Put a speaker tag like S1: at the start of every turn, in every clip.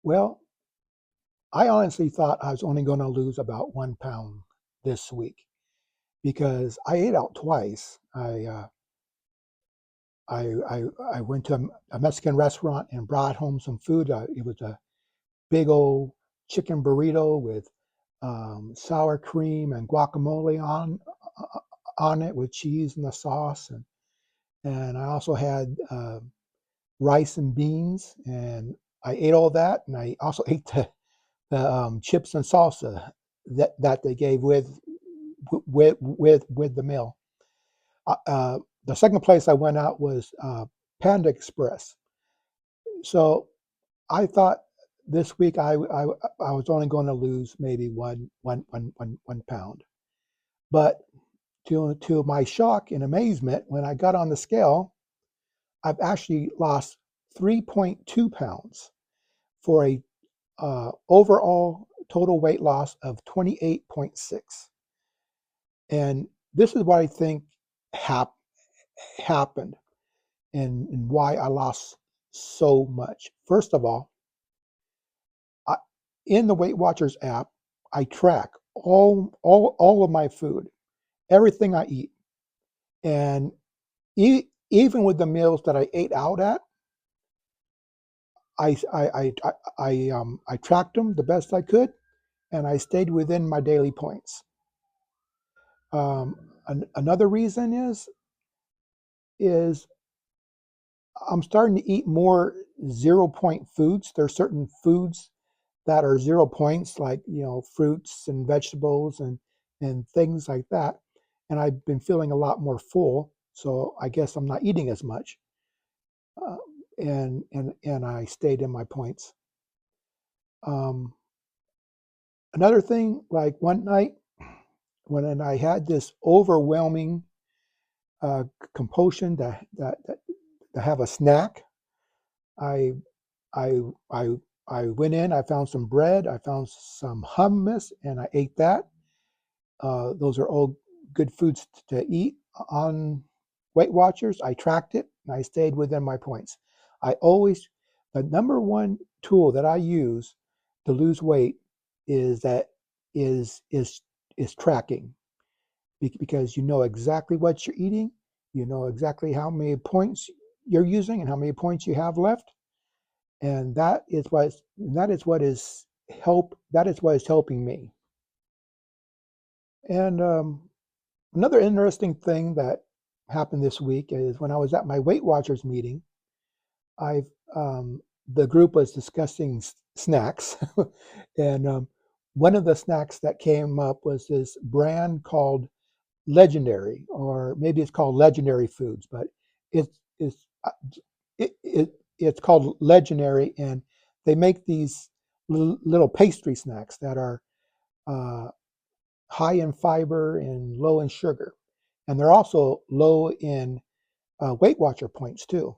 S1: Well, I honestly thought I was only going to lose about 1 pound this week because I ate out twice. I went to a Mexican restaurant and brought home some food. It was a big old chicken burrito with sour cream and guacamole on it with cheese and the sauce, and I also had rice and beans, and I ate all that, and I also ate the chips and salsa that they gave with the meal. The second place I went out was Panda Express. So I thought this week I was only going to lose maybe one pound. But to my shock and amazement, when I got on the scale, I've actually lost 3.2 pounds for a overall total weight loss of 28.6. And this is what I think hap- happened and why I lost so much. First of all, I, in the Weight Watchers app, I track all of my food, everything I eat, and even with the meals that I ate out at, I tracked them the best I could, and I stayed within my daily points. Another reason is I'm starting to eat more 0 point foods. There are certain foods that are 0 points, like fruits and vegetables and things like that. And I've been feeling a lot more full, so I guess I'm not eating as much. Uh, and I stayed in my points. Um, Another thing, like one night when I had this overwhelming uh, compulsion to have a snack, I I I I went in. I found some bread. I found some hummus, and I ate that. Those are all good foods to eat on Weight Watchers. I tracked it, and I stayed within my points. I always the number one tool that I use to lose weight is that is is is tracking because you know exactly what you're eating, you know exactly how many points you're using and how many points you have left, and that is what is helping me. And another interesting thing that happened this week is when I was at my Weight Watchers meeting, I the group was discussing snacks, and one of the snacks that came up was this brand called Legendary, or maybe it's called Legendary Foods, but it's it's called Legendary, and they make these little pastry snacks that are uh, high in fiber and low in sugar, and they're also low in Weight Watcher points too.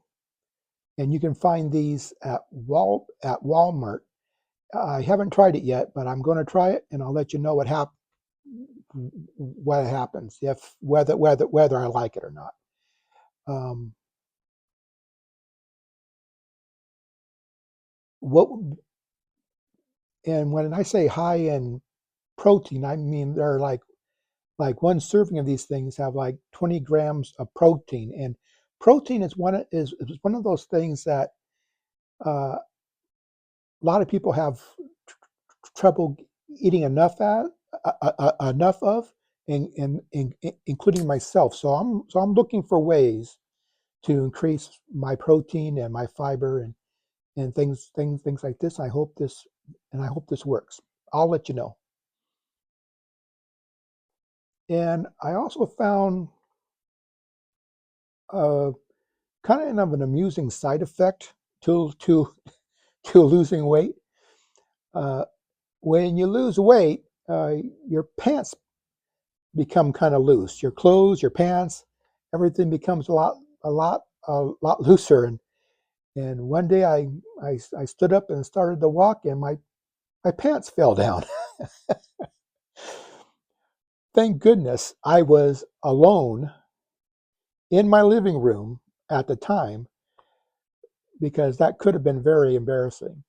S1: And you can find these at Walmart. I haven't tried it yet, but I'm going to try it, and I'll let you know what happens, if whether I like it or not. Um, what and when I say high in protein, I mean they're like one serving of these things have like 20 grams of protein, and protein is one of those things that a lot of people have trouble eating enough of, including myself. So I'm looking for ways to increase my protein and my fiber and things like this. I hope this works. I'll let you know. And I also found uh, kind of an amusing side effect to to losing weight. Uh, when you lose weight, your pants become kind of loose. Your clothes, your pants, everything becomes a lot looser. And one day I stood up and started to walk, and my pants fell down. Thank goodness I was alone in my living room at the time, because that could have been very embarrassing.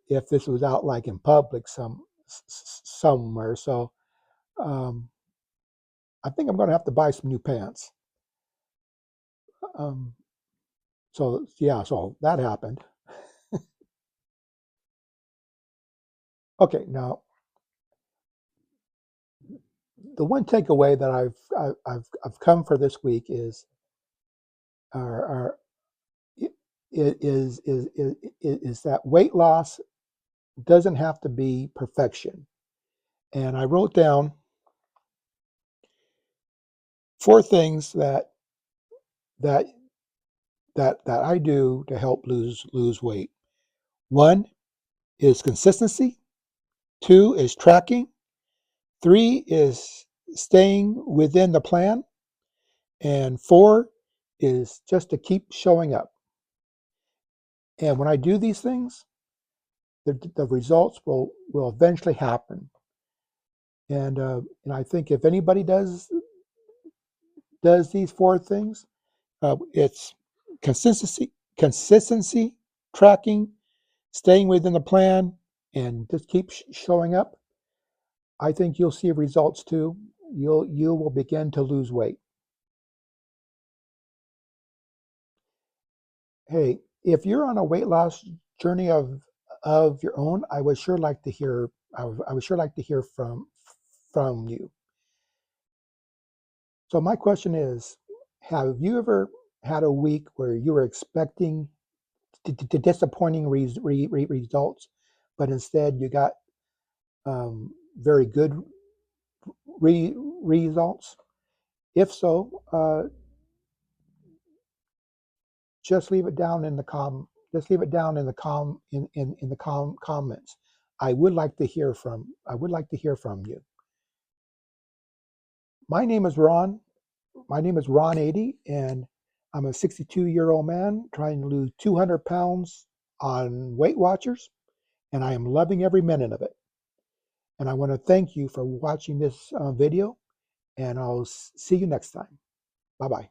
S1: if this was out like in public somewhere. So um, I think I'm going to have to buy some new pants. Um, so yeah, so that happened. Okay, now the one takeaway that I've come for this week is are is that weight loss doesn't have to be perfection. And I wrote down four things that that I do to help lose weight. One is consistency. Two is tracking. Three is staying within the plan. And four is just to keep showing up. And when I do these things, the results will eventually happen. And I think if anybody does these four things, it's consistency, tracking, staying within the plan, and just keep showing up. I think you'll see results too. You will begin to lose weight. Hey, if you're on a weight loss journey of your own, I would sure like to hear. I would sure like to hear from you. So my question is, have you ever had a week where you were expecting disappointing results, but instead you got very good results? If so, just leave it down in the just leave it down in the comments. I would like to hear from you. My name is Ron. My name is Ron 80, and I'm a 62-year-old man trying to lose 200 pounds on Weight Watchers, and I am loving every minute of it. And I want to thank you for watching this video, and I'll see you next time. Bye-bye.